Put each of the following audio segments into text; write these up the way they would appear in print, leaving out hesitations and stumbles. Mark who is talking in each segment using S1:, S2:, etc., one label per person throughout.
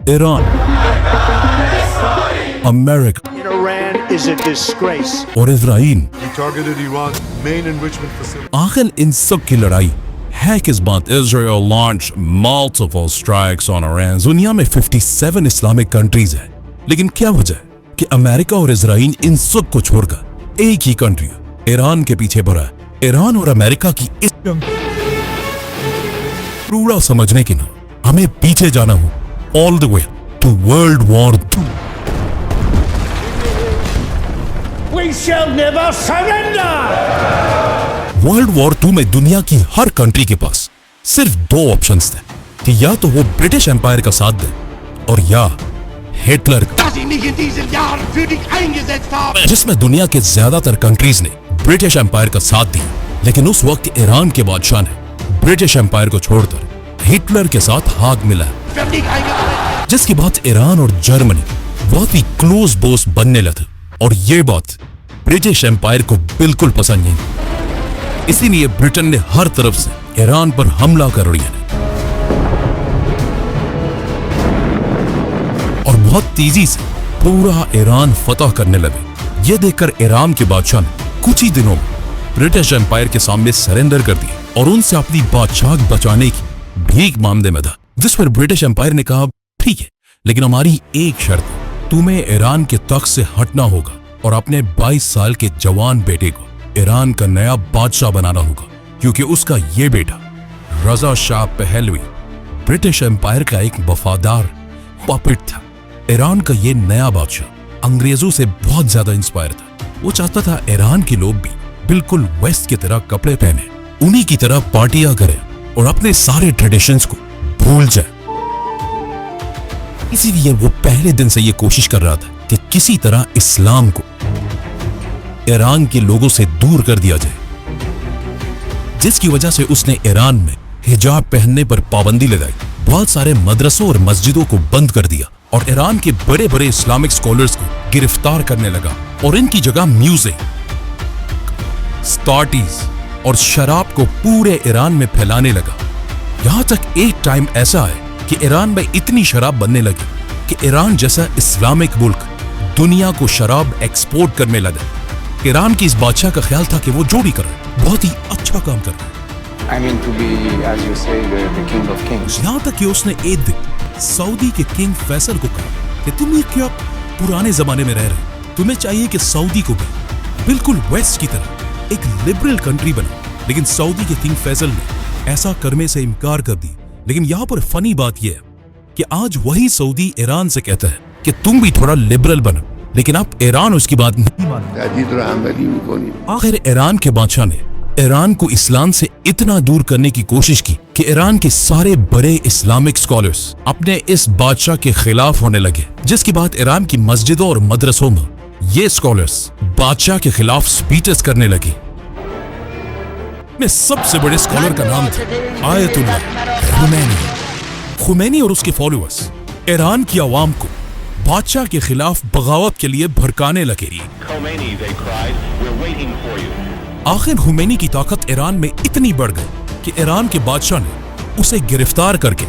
S1: Iran, America
S2: Iran is a disgrace.
S1: और Israel.
S3: We targeted Iran's main enrichment facility.
S1: आखिर इन सब की लड़ाई है किस बात? Israel launched multiple strikes on Iran. दुनिया में 57 इस्लामिक कंट्रीज है, लेकिन क्या वजह है कि अमेरिका और इजराइल इन सब को छोड़कर एक ही कंट्री ईरान के पीछे पड़ा है? ईरान और अमेरिका की इस जंग पूरा समझने के लिए हमें पीछे जाना हो, all the way to world war 2।
S2: We shall never surrender.
S1: World war 2 में दुनिया की हर कंट्री के पास सिर्फ 2 ऑप्शंस थे कि या तो वो ब्रिटिश एम्पायर का साथ दे और या Hitler,
S2: Dass ich nicht in diesen Jahren für dich eingesetzt habe.
S1: जिसमें दुनिया के ज्यादातर कंट्रीज ने ब्रिटिश एम्पायर का साथ दिया। लेकिन उस वक्त ईरान के बादशाह ने ब्रिटिश एम्पायर को छोड़कर हिटलर के साथ हाथ मिला,
S2: Für dich eingesetzt.
S1: जिसके बाद ईरान और जर्मनी बहुत ही क्लोज दोस्त बनने लगे और ये बात ब्रिटिश एम्पायर को बिल्कुल पसंद नहीं। इसीलिए ब्रिटेन ने हर तरफ से ईरान पर हमला कर दिया और बहुत तेजी से पूरा ईरान फतह करने लगे। ये देखकर ईरान के बादशाह ने कुछ ही दिनों में ब्रिटिश एम्पायर के सामने सरेंडर कर दिया और उनसे अपनी बादशाह बचाने की भीख मांगने में था। जिस पर ब्रिटिश एम्पायर ने कहा, ठीक है, लेकिन हमारी एक शर्त है, तुम्हें ईरान के तख्त से हटना होगा और अपने 22 साल के जवान बेटे को ईरान का नया बादशाह बनाना होगा, क्योंकि उसका ये बेटा रजा शाह पहलवी ब्रिटिश एम्पायर का एक वफादार पपेट था। ईरान का ये नया बादशाह अंग्रेजों से बहुत ज्यादा इंस्पायर था। वो चाहता था ईरान के लोग भी बिल्कुल वेस्ट की तरह कपड़े पहने, उन्हीं की तरह पार्टियां करें और अपने सारे ट्रेडिशंस को भूल जाए। इसीलिए वो पहले दिन से ये कोशिश कर रहा था कि किसी तरह इस्लाम को ईरान के लोगों से दूर कर दिया जाए, जिसकी वजह से उसने ईरान में हिजाब पहनने पर पाबंदी लगाई, बहुत सारे मदरसों और मस्जिदों को बंद कर दिया और ईरान के बड़े बड़े इस्लामिक स्कॉलर्स को गिरफ्तार करने लगा और इनकी जगह म्यूजिक, पार्टीज और शराब को पूरे ईरान में फैलाने लगा। यहां तक एक टाइम ऐसा है कि ईरान में इतनी शराब बनने लगी कि ईरान जैसा इस्लामिक मुल्क दुनिया को शराब एक्सपोर्ट करने लगा। ईरान की इस बादशाह का ख्याल था कि वो जो भी कर रहा है बहुत ही अच्छा काम कर रहा है।
S4: I mean to be, as you say, the king of kings.
S1: यहां तक कि उसने एक दिन सऊदी के किंग फैसल को कहा कि तुम ये क्या पुराने जमाने में रह रहे हो, तुम्हें चाहिए कि सऊदी को भी बिल्कुल वेस्ट की तरह एक लिबरल कंट्री बना। लेकिन सऊदी के किंग फैसल ने ऐसा करने से इनकार कर दी। लेकिन यहाँ पर फनी बात यह है कि आज वही सऊदी ईरान से कहता है कि तुम भी थोड़ा लिबरल बनो, लेकिन अब ईरान उसकी बात नहीं मानता। आखिर ईरान के बादशाह ने ईरान को इस्लाम से इतना दूर करने की कोशिश की कि ईरान के सारे बड़े इस्लामिक स्कॉलर्स अपने इस बादशाह के खिलाफ होने लगे, जिसके बाद ईरान की मस्जिदों और मदरसों में ये स्कॉलर्स बादशाह के खिलाफ स्पीचेस करने लगे। में सबसे बड़े स्कॉलर का नाम था आयतुल्लाह खुमैनी। खुमैनी और उसके फॉलोअर्स ईरान की आवाम को बादशाह के खिलाफ बगावत के लिए भड़काने लगे। आखिर खुमैनी की ताकत ईरान में इतनी बढ़ गई कि ईरान के बादशाह ने उसे गिरफ्तार करके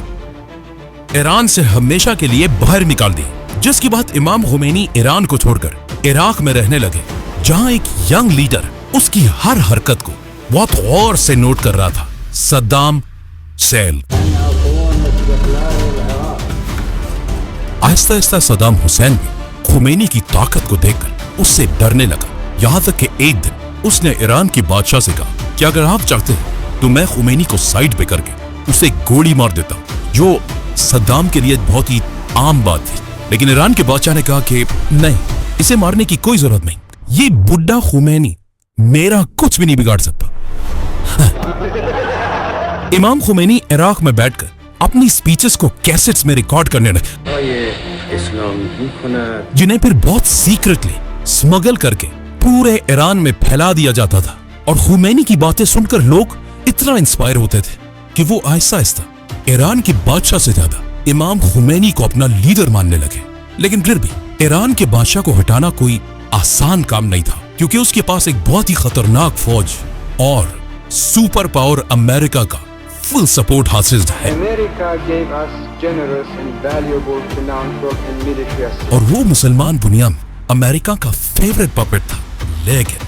S1: ईरान से हमेशा के लिए बाहर निकाल दिया, जिसके बाद इमाम खुमैनी ईरान को छोड़कर इराक में रहने लगे, जहां एक यंग लीडर उसकी हर हरकत को बहुत गौर से नोट कर रहा था, सद्दाम हुसैन। आहिस्ता आहिस्ता सद्दाम हुसैन भी खुमैनी की ताकत को देखकर उससे डरने लगा। यहां तक कि एक दिन उसने ईरान की बादशाह से कहा कि अगर आप चाहते हैं तो मैं खुमैनी को साइड पे करके उसे गोली मार देता हूं, जो सद्दाम के लिए बहुत ही आम बात थी। लेकिन ईरान के बादशाह ने कहा कि नहीं, इसे मारने की कोई जरूरत नहीं, ये बुड्ढा खुमैनी मेरा कुछ भी नहीं बिगाड़ सकता। इमाम खुमैनी इराक में बैठकर अपनी स्पीचेस को कैसेट्स में रिकॉर्ड करने लगे, जिन्हें फिर बहुत सीक्रेटली स्मगल करके पूरे ईरान में फैला दिया जाता था। और खुमैनी की बातें सुनकर लोग इतना इंस्पायर होते थे कि वो आहिस्ता आहिस्ता ईरान के बादशाह से ज्यादा इमाम खुमैनी को अपना लीडर मानने लगे। लेकिन फिर भी ईरान के बादशाह को हटाना कोई आसान काम नहीं था, क्योंकि उसके पास एक बहुत ही खतरनाक फौज और सुपर पावर अमेरिका का फुल सपोर्ट हासिल है
S4: America gave us generous and valuable financial and military assistance.
S1: और वो मुसलमान दुनिया में अमेरिका का फेवरेट पपेट था। लेकिन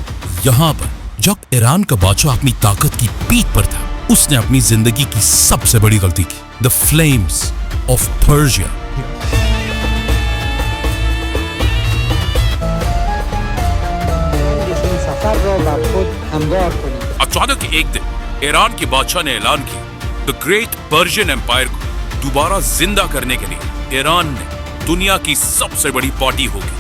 S1: यहाँ पर जब ईरान का बादशाह अपनी ताकत की पीठ पर था, उसने अपनी जिंदगी की सबसे बड़ी गलती की। The flames of Persia. अचानक एक दिन ईरान के बादशाह ने ऐलान किया द ग्रेट पर्शियन एम्पायर को दोबारा जिंदा करने के लिए ईरान ने दुनिया की सबसे बड़ी पार्टी होगी।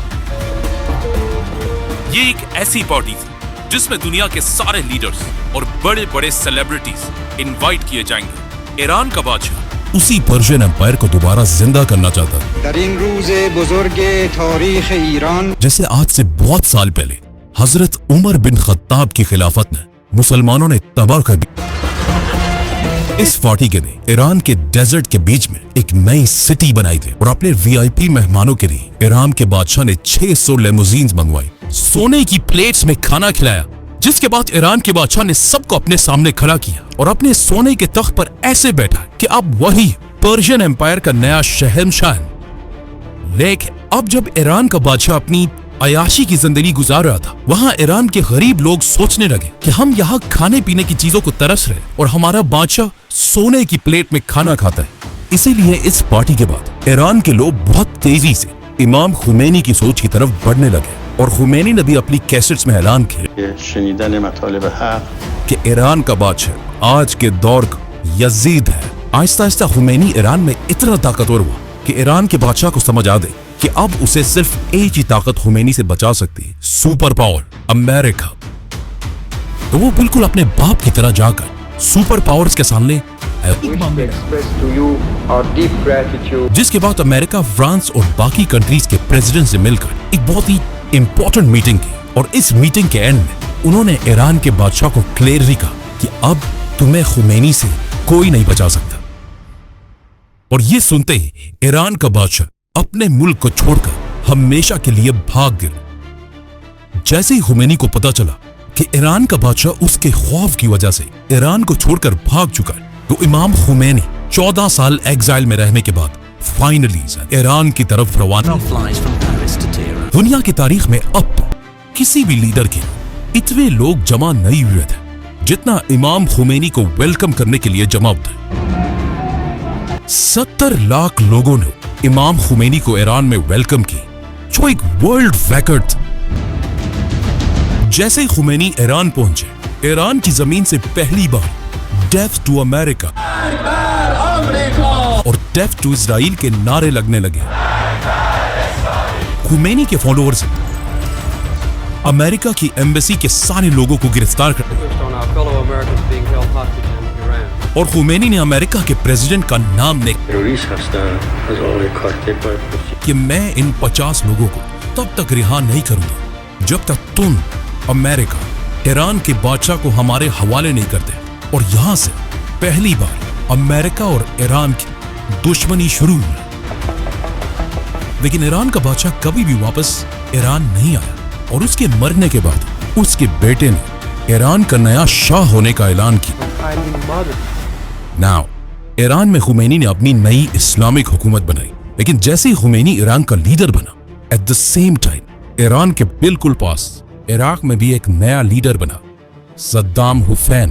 S1: ये एक ऐसी पार्टी थी जिसमें दुनिया के सारे लीडर्स और बड़े बड़े सेलिब्रिटीज इनवाइट किए जाएंगे। ईरान का बादशाह उसी पर्शियन एम्पायर को दोबारा जिंदा करना चाहता था।
S5: در این روز بزرگ تاریخ ایران
S1: जैसे आज से बहुत साल पहले हजरत उमर बिन खत्ताब की खिलाफत ने मुसलमानों ने तबाह कर दी। इस पार्टी के लिए ईरान के डेजर्ट के बीच में एक नई सिटी बनाई थी और अपने वीआईपी मेहमानों के लिए ईरान के बादशाह ने 600 लेमोजीन्स मंगवाई, सोने की प्लेट्स में खाना खिलाया, जिसके बाद ईरान के बादशाह ने सबको अपने सामने खड़ा किया और अपने सोने के तख्त पर ऐसे बैठा कि अब वही पर्शियन एम्पायर का नया शहंशाह है। लेकिन अब जब ईरान का बादशाह अपनी अयाशी की जिंदगी गुजार रहा था, वहाँ ईरान के गरीब लोग सोचने लगे कि हम यहाँ खाने पीने की चीजों को तरस रहे और हमारा बादशाह सोने की प्लेट में खाना खाता है। इसीलिए इस पार्टी के बाद ईरान के लोग बहुत तेजी से इमाम खुमैनी की सोच की तरफ बढ़ने लगे और खुमैनी ने भी अपनी कैसेट्स में ऐलान किया
S6: شنیدن مطالب حق
S1: कि ईरान का बादशाह आज के दौर का यजीद है। आहिस्ता आहिस्ता खुमैनी ईरान में इतना ताकतवर हुआ कि ईरान के बादशाह को समझ आ गई कि अब उसे सिर्फ एक ही ताकत खुमैनी से बचा सकती है, सुपर पावर अमेरिका। तो वो बिल्कुल अपने बाप की तरह जाकर सुपर पावर्स के सामने
S4: To express to you our deep gratitude.
S1: जिसके बाद अमेरिका, फ्रांस और बाकी कंट्रीज के प्रेसिडेंट से मिलकर एक बहुत ही इंपॉर्टेंट मीटिंग की और इस मीटिंग के एंड में उन्होंने ईरान के बादशाह को क्लियरली कहा कि अब तुम्हें खुमैनी से कोई नहीं बचा सकता। और ये सुनते ही ईरान का बादशाह अपने मुल्क को छोड़कर हमेशा के लिए भाग गया। जैसे ही खुमैनी को पता चला कि ईरान का बादशाह उसके खौफ की वजह से ईरान को छोड़कर भाग चुका है, तो इमाम खुमैनी 14 साल एग्जाइल में रहने के बाद फाइनली ईरान की तरफ रवाना। दुनिया की तारीख में अब किसी भी लीडर के इतने लोग जमा नहीं हुए थे जितना इमाम खुमैनी को वेलकम करने के लिए जमा होता है। 70 लाख लोगों ने इमाम खुमैनी को ईरान में वेलकम की, जो एक वर्ल्ड रिकॉर्ड था। जैसे ही खुमैनी ईरान पहुंचे, ईरान की जमीन से पहली बार डेथ टू अमेरिका और डेथ टू इजराइल के नारे लगने लगे। खुमैनी के फॉलोअर्स अमेरिका की एम्बेसी के सारे लोगों को गिरफ्तार कर और खुमैनी ने अमेरिका के प्रेसिडेंट का नाम ले कि मैं इन 50 लोगों को तब तक रिहा नहीं करूंगा जब तक तुम अमेरिका ईरान के बादशाह को हमारे हवाले नहीं करते। और यहां से पहली बार अमेरिका और ईरान की दुश्मनी शुरू हुई। लेकिन ईरान का बादशाह कभी भी वापस ईरान नहीं आया और उसके मरने के बाद उसके बेटे ने ईरान का नया शाह होने का ऐलान किया। नाउ ईरान में खुमैनी ने अपनी नई इस्लामिक हुकूमत बनाई, लेकिन जैसे ही खुमैनी ईरान का लीडर बना, at the same time Iran के बिल्कुल पास इराक में भी एक नया लीडर बना, सद्दाम हुसैन।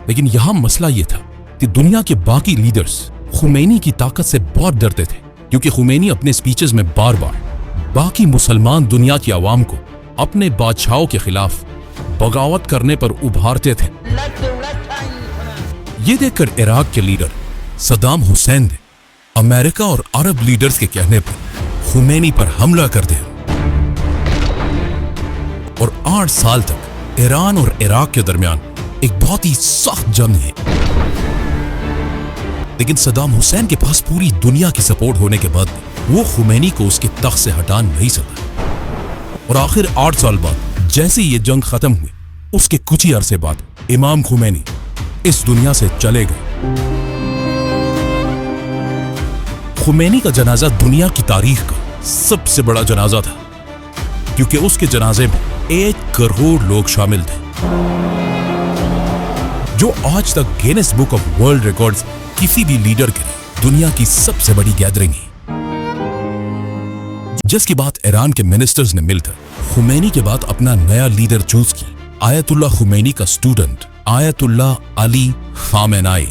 S1: लेकिन यहां मसला यह था कि दुनिया के बाकी लीडर्स खुमैनी की ताकत से बहुत डरते थे, क्योंकि खुमैनी अपने स्पीचेस में बार बार बाकी मुसलमान दुनिया की आवाम को अपने बादशाहों के खिलाफ बगावत करने पर उभारते थे। ये देखकर इराक के लीडर सद्दाम हुसैन ने अमेरिका और अरब लीडर्स के कहने पर खुमैनी पर हमला कर दिया और 8 साल तक ईरान और इराक के दरमियान एक बहुत ही सख्त जंग है। लेकिन सद्दाम हुसैन के पास पूरी दुनिया की सपोर्ट होने के बाद वो खुमैनी को उसके तख्त से हटा नहीं सका और आखिर 8 साल बाद जैसे ये जंग खत्म हुई, उसके कुछ ही अरसे बाद इमाम खुमैनी इस दुनिया से चले गए। खुमैनी का जनाजा दुनिया की तारीख का सबसे बड़ा जनाजा था, क्योंकि उसके जनाजे में 1 करोड़ लोग शामिल थे। जो आज तक Guinness book of world records किसी भी लीडर के लिए दुनिया की सबसे बड़ी गैदरिंग है, जिसके बाद ईरान के मिनिस्टर्स ने मिलकर खुमैनी के बाद अपना नया लीडर चूज किया। आयतुल्लाह खुमैनी का स्टूडेंट आयतुल्लाह अली खामेनाई,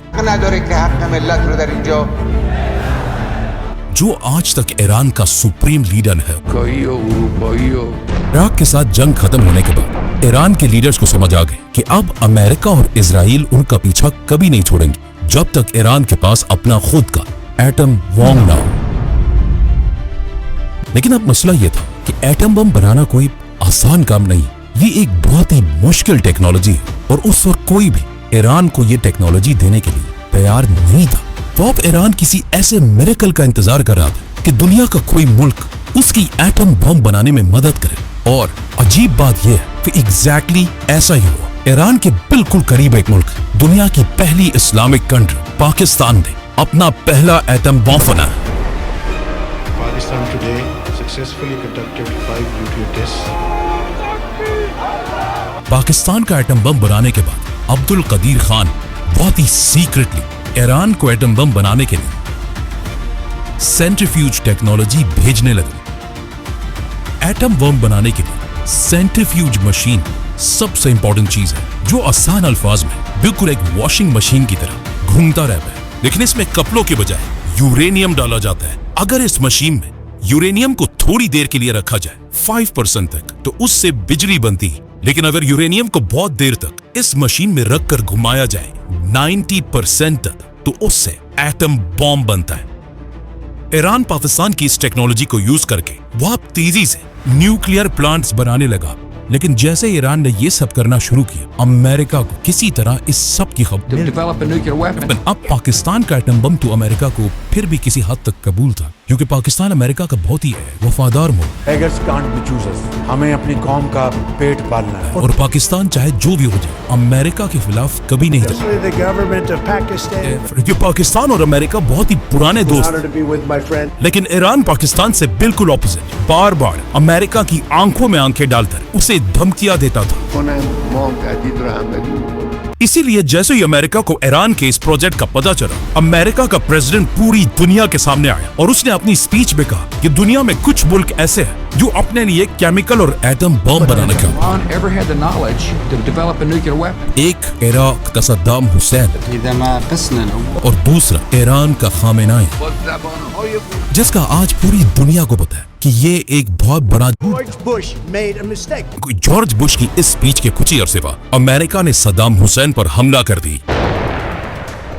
S1: जो आज तक ईरान का सुप्रीम लीडर है। इराक के साथ जंग खत्म होने के बाद ईरान के लीडर्स को समझ आ गए कि अब अमेरिका और इजराइल उनका पीछा कभी नहीं छोड़ेंगे जब तक ईरान के पास अपना खुद का एटम बॉम्ब ना हो। लेकिन अब मसला यह था कि एटम बम बनाना कोई आसान काम नहीं, ये एक बहुत ही मुश्किल टेक्नोलॉजी है और उस वक्त कोई भी ईरान को ये टेक्नोलॉजी देने के लिए तैयार नहीं था। तो अब ईरान किसी ऐसे मिरेकल का इंतजार कर रहा था कि दुनिया का कोई मुल्क उसकी एटम बम बनाने में मदद करे। और अजीब बात यह है कि एग्जैक्टली ऐसा ही हुआ। ईरान के बिल्कुल करीब एक मुल्क, दुनिया की पहली इस्लामिक कंट्री पाकिस्तान ने अपना पहला एटम बम बनाया।
S3: Pakistan today successfully conducted 5 nuclear tests.
S1: Pakistan का एटम बम बनाने के बाद अब्दुल कदीर खान बहुत ही सीक्रेटली ईरान को एटम बम बनाने के लिए सेंट्रीफ्यूज टेक्नोलॉजी भेजने लगे। एटम बम बनाने के लिए सेंट्रीफ्यूज मशीन सबसे इंपॉर्टेंट चीज है, जो आसान अल्फाज में बिल्कुल एक वॉशिंग मशीन की तरह घूमता रहता है, लेकिन इसमें कपड़ों के बजाय यूरेनियम डाला जाता है। अगर इस मशीन में यूरेनियम को थोड़ी देर के लिए रखा जाए 5% तक तो उससे बिजली बनती है, लेकिन अगर यूरेनियम को बहुत देर तक इस मशीन में रखकर घुमाया जाए 90% तक तो उससे एटम बॉम्ब बनता है। ईरान पाकिस्तान की इस टेक्नोलॉजी को यूज करके वो अब तेजी से न्यूक्लियर प्लांट्स बनाने लगा, लेकिन जैसे ईरान ने ये सब करना शुरू किया, अमेरिका को किसी तरह इस सब की खबर। अब पाकिस्तान का एटम बम तो अमेरिका को फिर भी किसी हद तक कबूल था, क्योंकि पाकिस्तान अमेरिका का बहुत ही वफादार मुल्क।
S2: Beggars can't be choosers. हमें अपनी कौम का पेट पालना है।
S1: और पाकिस्तान चाहे जो भी हो जाए अमेरिका के खिलाफ कभी नहीं था।
S2: Especially the government of Pakistan.
S1: क्योंकि पाकिस्तान और अमेरिका बहुत ही पुराने दोस्त,
S2: Honored to be with my friend.
S1: लेकिन ईरान पाकिस्तान से बिल्कुल ऑपोजिट, बार बार अमेरिका की आंखों में आंखें डालकर उसे धमकियां देता था। इसीलिए जैसे ही अमेरिका को ईरान के इस प्रोजेक्ट का पता चला, अमेरिका का प्रेसिडेंट पूरी दुनिया के सामने आया और उसने अपनी स्पीच में कहा कि दुनिया में कुछ मुल्क ऐसे हैं जो अपने लिए केमिकल और एटम बम बनाने का। एक इराक का सद्दाम हुसैन और दूसरा ईरान का खामेनाई, जिसका आज पूरी दुनिया को पता है कि ये एक बहुत बड़ा।
S2: George Bush made a mistake.
S1: George Bush की इस स्पीच के कुछ ही अरसे बाद अमेरिका ने सद्दाम हुसैन पर हमला कर दी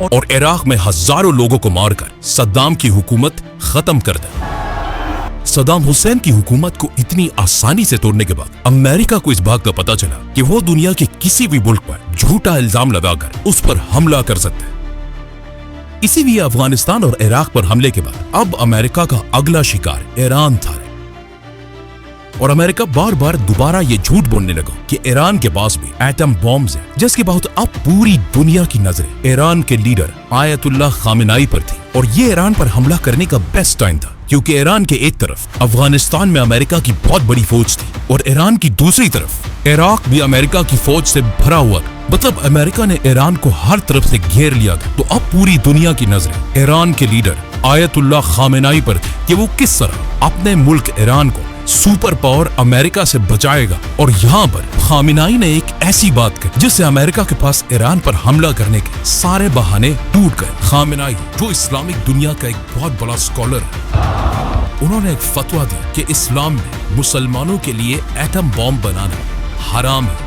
S1: और इराक में हजारों लोगों को मारकर सद्दाम की हुकूमत खत्म कर दी। सद्दाम हुसैन की हुकूमत को इतनी आसानी से तोड़ने के बाद अमेरिका को इस बात का पता चला कि वो दुनिया के किसी भी मुल्क पर झूठा इल्जाम लगाकर उस पर हमला कर सकते हैं। इसीलिए अफगानिस्तान और इराक पर हमले के बाद अब अमेरिका का अगला शिकार ईरान था और अमेरिका बार बार दोबारा ये झूठ बोलने लगा कि ईरान के पास भी एटम बॉम्ब्स हैं, जिसके बाद अब पूरी दुनिया की नजरें ईरान के लीडर आयतुल्लाह खामेनाई पर थी। और ये ईरान पर हमला करने का बेस्ट टाइम था, क्योंकि ईरान के एक तरफ अफगानिस्तान में अमेरिका की बहुत बड़ी फौज थी और ईरान की दूसरी तरफ इराक भी अमेरिका की फौज से भरा हुआ था। मतलब अमेरिका ने ईरान को हर तरफ से घेर लिया था। तो अब पूरी दुनिया की नजरें ईरान के लीडर आयतुल्लाह खामेनाई पर थी कि वो किस तरह अपने मुल्क ईरान को सुपर पावर अमेरिका से बचाएगा। और यहाँ पर खामेनाई ने एक ऐसी बात कही जिससे अमेरिका के पास ईरान पर हमला करने के सारे बहाने टूट गए। खामेनाई, जो इस्लामिक दुनिया का एक बहुत बड़ा स्कॉलर है, उन्होंने एक फतवा दिया कि इस्लाम में मुसलमानों के लिए एटम बॉम्ब बनाना हराम है,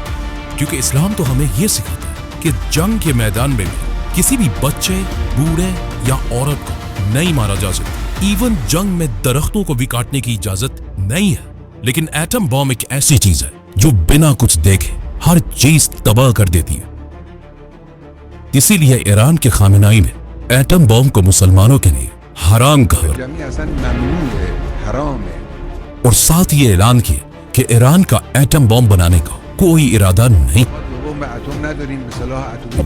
S1: क्योंकि इस्लाम तो हमें ये सिखाता है कि जंग के मैदान में भी किसी भी बच्चे, बूढ़े या औरत को नहीं मारा जा सकता। इवन जंग में दरख्तों को भी काटने की इजाजत नहीं है। लेकिन एटम बॉम्ब एक ऐसी चीज है जो बिना कुछ देखे हर चीज तबाह कर देती है। इसीलिए ईरान के खामेनाई ने एटम बॉम्ब को मुसलमानों के लिए हराम कहा और साथ ये ऐलान किया कि ईरान का एटम बॉम्ब बनाने का कोई इरादा नहीं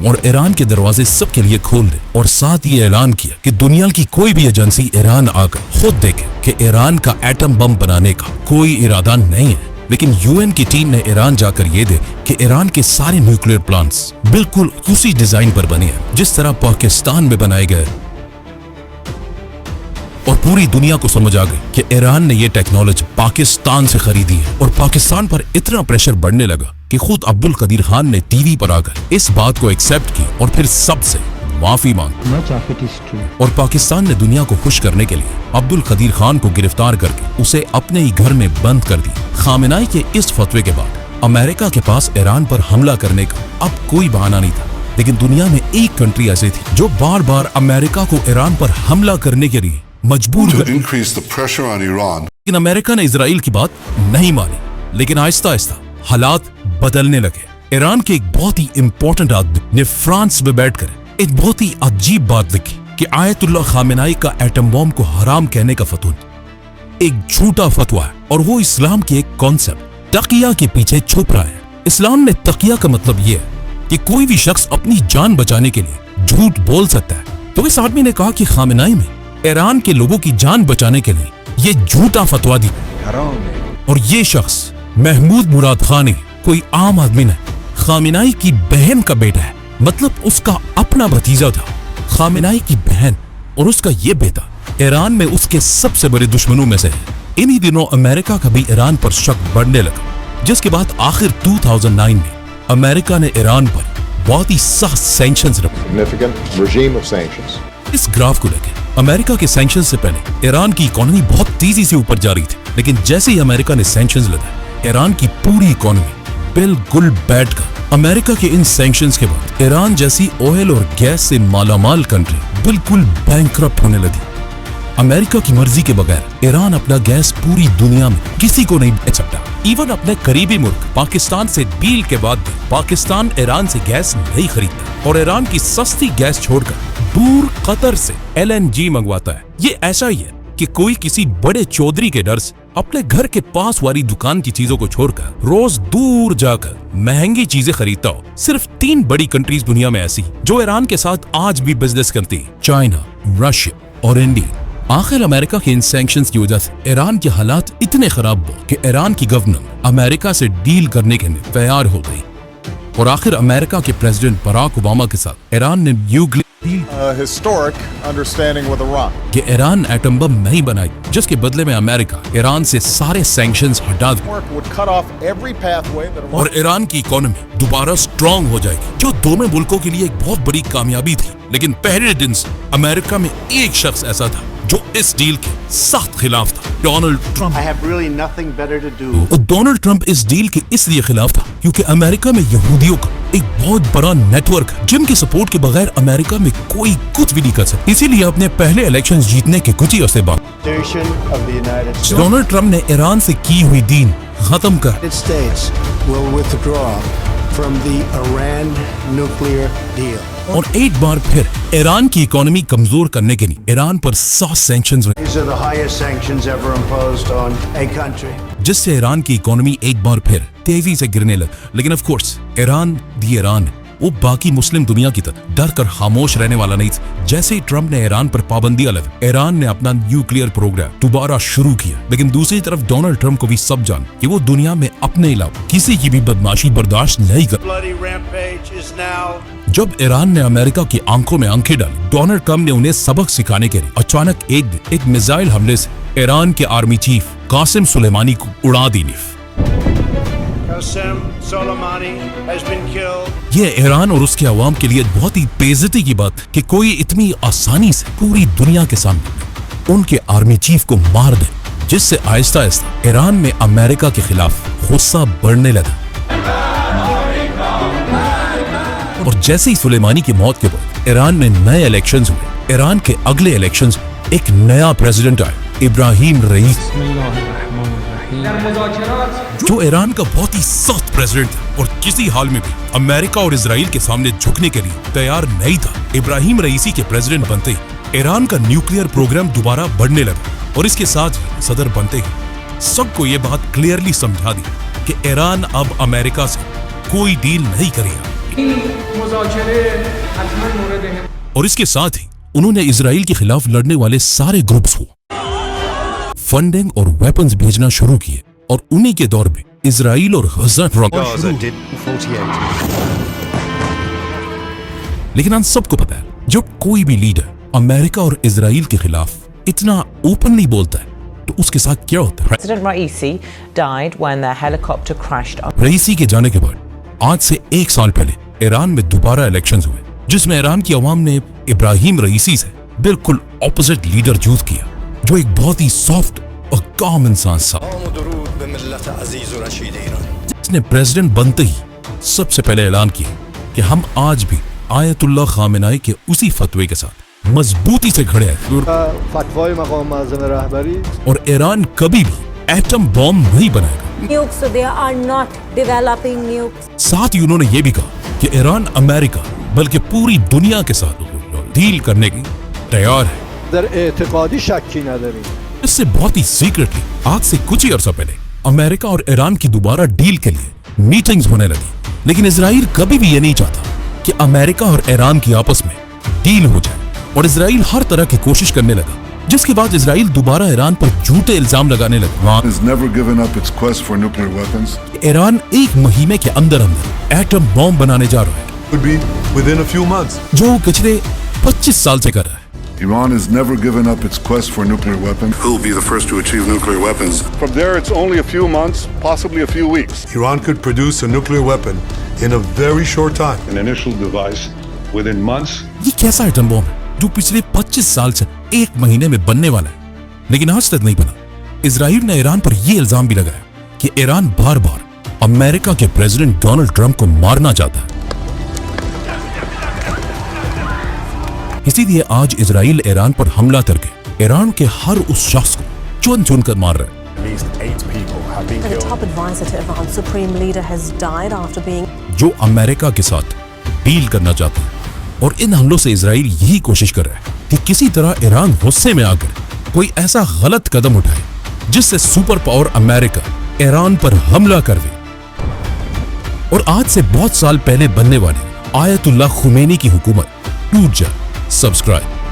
S1: और ईरान के दरवाजे सबके लिए खोल दे। और साथ ये ऐलान किया कि दुनिया की कोई भी एजेंसी ईरान आकर खुद देखे कि ईरान का एटम बम बनाने का कोई इरादा नहीं है। लेकिन यूएन की टीम ने ईरान जाकर ये दे कि ईरान के सारे न्यूक्लियर प्लांट्स बिल्कुल उसी डिजाइन पर बने हैं जिस तरह पाकिस्तान में बनाए गए, और पूरी दुनिया को समझ आ गई कि ईरान ने ये टेक्नोलॉजी पाकिस्तान से खरीदी है। और पाकिस्तान पर इतना प्रेशर बढ़ने लगा कि खुद अब्दुल कदीर खान ने टीवी पर आकर इस बात को एक्सेप्ट की और फिर सबसे माफी मांगी। और पाकिस्तान ने दुनिया को खुश करने के लिए अब्दुल कदीर खान को गिरफ्तार करके उसे अपने ही घर में बंद कर दिया। खामेनाई के इस फतवे के बाद अमेरिका के पास ईरान पर हमला करने का अब कोई बहाना नहीं था, लेकिन दुनिया में एक कंट्री ऐसी थी जो बार बार अमेरिका को ईरान पर हमला करने के लिए मजबूर
S7: to
S1: कर,
S7: increase the pressure on Iran.
S1: लेकिन अमेरिका ने इजराइल की बात नहीं मानी। लेकिन आहिस्ता आहिस्ता हालात बदलने लगे। ईरान के एक बहुत ही इंपॉर्टेंट आदमी ने फ्रांस में बैठकर एक बहुत ही अजीब बात लिखी कि आयतुल्लाह खामेनाई का एटम बॉम्ब को हराम कहने का फतवा एक झूठा फतवा है, और वो इस्लाम के एक कॉन्सेप्ट तकिया के पीछे छुप रहा है। इस्लाम में तकिया का मतलब ये है कि कोई भी शख्स अपनी जान बचाने के लिए झूठ बोल सकता है। तो इस आदमी ने कहा कि खामेनाई में ईरान के लोगों की जान बचाने के लिए ये झूठा फतवा दी, और ये शख्स महमूद मुराद खान है, कोई आम आदमी नहीं, खामेनाई की बहन का बेटा है, मतलब उसका अपना भतीजा था। खामेनाई की बहन और उसका ये बेटा ईरान में उसके सबसे बड़े दुश्मनों में से है। इन्हीं दिनों अमेरिका का भी ईरान पर शक बढ़ने लगा, जिसके बाद आखिर 2009 में अमेरिका ने ईरान पर बहुत ही सख्त सैंक्शंस रखे। इस ग्राफ को लेकर अमेरिका के सैंक्शंस से पहले ईरान की इकोनॉमी बहुत तेजी से ऊपर जा रही थी, लेकिन जैसे ही अमेरिका ने सैंक्शंस लगाए ईरान की पूरी इकोनॉमी बिल्कुल बैठ गई। अमेरिका के इन सैंक्शंस के बाद ईरान जैसी ऑयल और गैस से मालामाल कंट्री बिल्कुल बैंकरप्ट होने लगी। अमेरिका की मर्जी के बगैर ईरान अपना गैस पूरी दुनिया में किसी को नहीं बेच सकता। इवन अपने करीबी मुल्क पाकिस्तान से डील के बाद भी पाकिस्तान ईरान से गैस नहीं खरीदता, और ईरान की सस्ती गैस छोड़कर दूर कतर से LNG मंगवाता है। ये ऐसा ही है कि कोई किसी बड़े चौधरी के डर से अपने घर के पास वाली दुकान की चीजों को छोड़कर रोज दूर जाकर महंगी चीजें खरीदता हो। सिर्फ 3 बड़ी कंट्रीज दुनिया में ऐसी जो ईरान के साथ आज भी बिजनेस करती है, चाइना, रशिया और इंडिया। आखिर अमेरिका के इन सैंक्शंस की वजह से ईरान के हालात इतने खराब हुए कि ईरान की गवर्नमेंट अमेरिका से डील करने के लिए तैयार हो गई, और आखिर अमेरिका के प्रेसिडेंट बराक ओबामा के साथ ईरान ने nuclear
S8: historic understanding with Iran.
S1: कि ईरान एटम बम नहीं बनाई, जिसके बदले में अमेरिका ईरान से सारे सैंक्शंस हटा दे
S8: Would cut off every pathway that Iran
S1: और ईरान की इकोनॉमी दोबारा स्ट्रांग हो जाएगी, जो दोनों मुल्कों के लिए एक बहुत बड़ी कामयाबी थी। लेकिन पहले दिन से अमेरिका में एक शख्स ऐसा था जो इस डील के सख्त खिलाफ था, Donald Trump.
S3: I have really nothing better to do.
S1: और डोनाल्ड ट्रंप इस डील के इसलिए खिलाफ था क्योंकि अमेरिका में यहूदियों का एक बहुत बड़ा नेटवर्क है, जिनके सपोर्ट के बगैर अमेरिका में कोई कुछ भी नहीं कर सकता। इसीलिए अपने पहले इलेक्शंस जीतने के कुछ ही अर्से बाद
S3: Constitution of the United States.
S1: Donald Trump ने ईरान से की हुई डील खत्म कर
S9: United States will withdraw from the Iran nuclear deal.
S1: और एक बार फिर ईरान की इकोनॉमी कमजोर करने के लिए ईरान पर 100 सैंक्शंस लगे,
S9: These are the highest sanctions ever imposed on a country.
S1: जिससे ईरान की इकोनॉमी एक बार फिर तेजी से गिरने लगी। लेकिन of course Iran the Iran है, वो बाकी मुस्लिम दुनिया की तरह डर कर खामोश रहने वाला नहीं था। जैसे ही ट्रंप ने ईरान पर पाबंदियां लगा, ईरान ने अपना न्यूक्लियर प्रोग्राम दोबारा शुरू किया। लेकिन दूसरी तरफ डोनाल्ड ट्रंप को भी सब जान कि वो दुनिया में अपने अलावा किसी की भी बदमाशी बर्दाश्त नहीं कर।
S9: Bloody rampage is now.
S1: जब ईरान ने अमेरिका की आंखों में आंखें डाली, डोनाल्ड ट्रंप ने उन्हें सबक सिखाने के लिए अचानक एक दिन एक मिसाइल हमले से ईरान के आर्मी चीफ कासिम सुलेमानी को उड़ा दी नीफ।
S9: Qasem Soleimani has been killed.
S1: ये ईरान और उसके अवाम के लिए बहुत ही बेइज्जती की बात कि कोई इतनी आसानी से पूरी दुनिया के सामने उनके आर्मी चीफ को मार दे, जिससे आहिस्ता आहिस्ता ईरान में अमेरिका के खिलाफ गुस्सा बढ़ने लगा। और जैसे ही सुलेमानी की मौत के बाद ईरान में नए इलेक्शंस हुए। ईरान के अगले इलेक्शंस में एक नया प्रेसिडेंट आया, इब्राहिम रईसी, जो ईरान का बहुत ही सख्त प्रेसिडेंट था और किसी हाल में भी अमेरिका और इजराइल के सामने झुकने के लिए तैयार नहीं था। इब्राहिम रईसी के प्रेसिडेंट बनते ही ईरान का न्यूक्लियर प्रोग्राम दोबारा बढ़ने लगा, और इसके साथ ही सदर बनते ही सबको ये बात क्लियरली समझा दी कि ईरान अब अमेरिका से कोई डील नहीं करेगा। और इसके साथ ही उन्होंने इजराइल के खिलाफ लड़ने वाले सारे ग्रुप्स को फंडिंग और वेपन्स भेजना शुरू किए, और उन्हीं के दौर में इसराइल और गजा लेकिन हम सबको पता है जब कोई भी लीडर अमेरिका और इसराइल के खिलाफ इतना ओपनली बोलता है तो उसके साथ क्या होता है।
S10: President Raisi died when their helicopter crashed.
S1: रईसी के जाने के बाद आज से 1 साल पहले ईरान में दोबारा इलेक्शंस हुए जिसमें ईरान की अवाम ने इब्राहिम रईसी से बिल्कुल ऑपोजिट लीडर चूज किया जो एक बहुत ही सॉफ्ट और काम इंसान था जिसने प्रेसिडेंट बनते ही सबसे पहले ऐलान किया कि हम आज भी आयतुल्लाह खामेनाई के उसी फतवे के साथ मजबूती से खड़े हैं
S3: फतवाई मकाम मुअज़्ज़म रहबरी
S1: और ईरान कभी भी एटम बॉम्ब नहीं बनाएगा।
S11: Nukes, so they are not developing nukes.
S1: साथ ही उन्होंने ये भी कहा कि ईरान अमेरिका बल्कि पूरी दुनिया के साथ डील करने की तैयार है।
S3: दर एतकादी शक्की नदरी
S1: इससे बहुत ही सीक्रेटली आज से कुछ ही अर्सा पहले अमेरिका और ईरान की दोबारा डील के लिए मीटिंग्स होने लगी लेकिन इजराइल कभी भी ये नहीं चाहता कि अमेरिका और ईरान की आपस में डील हो जाए और इजराइल हर तरह की कोशिश करने लगा जिसके बाद इजराइल दोबारा ईरान पर झूठे इल्जाम लगाने लगा।
S7: has never given up its quest for nuclear weapons.
S1: Iran 1 महीने के अंदर अंदर एटम बॉम्ब बनाने जा रहा है
S2: Could be within a few months.
S1: जो पिछले 25 साल से कर रहा है।
S7: Iran has never given up its quest for nuclear weapons. Who will be the first to achieve nuclear weapons?
S8: From there, it's only a few months, possibly a few weeks.
S2: Iran could produce a nuclear weapon in a very short time.
S7: An initial device within months.
S1: ये कैसा atom bomb है जो पिछले 25 साल से 1 महीने में बनने वाला है लेकिन आज तक नहीं बना। इजराइल ने ईरान पर यह इल्जाम भी लगाया कि ईरान बार बार अमेरिका के प्रेसिडेंट डोनाल्ड ट्रंप को मारना चाहता है। इसीलिए आज इजराइल ईरान पर हमला करके ईरान के हर उस शख्स को चुन चुन कर मार रहा है।
S11: The top advisor to Iran's supreme leader has died after being
S1: जो अमेरिका के साथ डील करना चाहता है और इन हमलों से इजराइल यही कोशिश कर रहा है कि किसी तरह ईरान गुस्से में आकर कोई ऐसा गलत कदम उठाए जिससे सुपर पावर अमेरिका ईरान पर हमला कर दे और आज से बहुत साल पहले बनने वाली आयतुल्लाह खुमैनी की हुकूमत टूट जाए। सब्सक्राइब